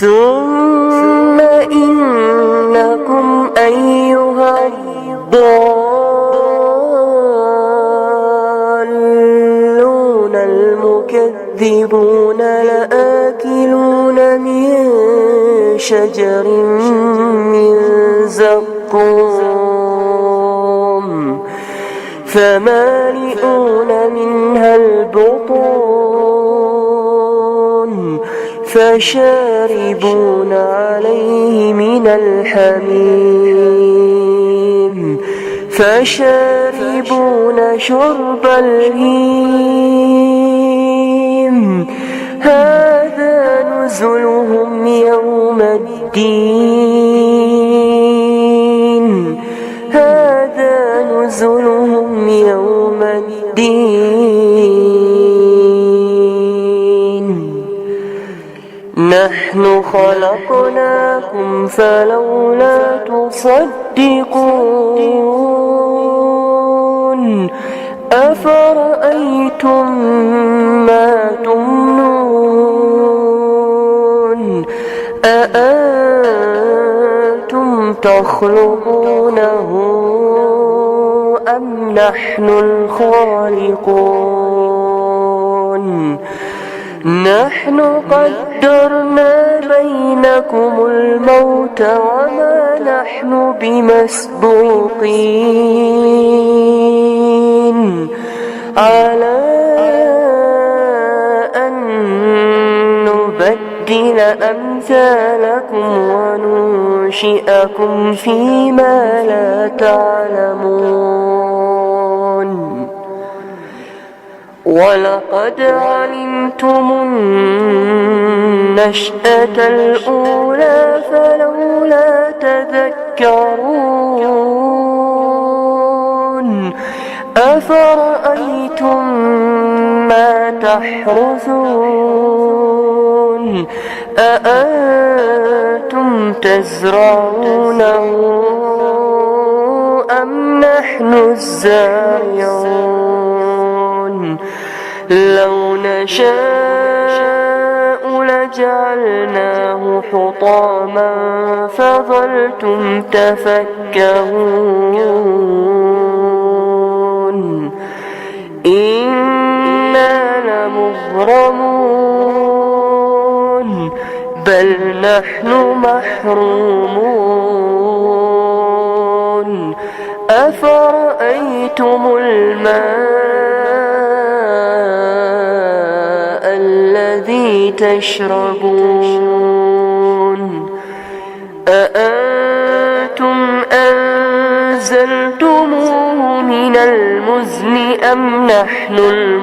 ثم إنكم أيها الضالون المكذبون لآكلون من شجر من زقوم فمالئون منها البطون فشاربون عليه من الحميم فشاربون شرب الهيم هذا نزلهم يوم الدين هذا نزلهم يوم الدين نحن خلقناكم فلولا تصدقون أفرأيتم ما تمنون أأنتم تخلقونه أم نحن الخالقون نحن قدرنا بينكم الموت وما نحن بمسبوقين على أن نبدل أمثالكم وننشئكم فيما لا تعلمون ولقد علمتم النشأة الأولى فلولا تذكرون أفرأيتم ما تحرثون أأنتم تزرعونه أم نحن الزارعون لو نشاء لجعلناه حطاما فظلتم تفكهون إنا لمغرمون بل نحن محرومون أفرأيتم الماء الذي تشربون أأنتم أنزلتموه من المزن أم نحن المنزلون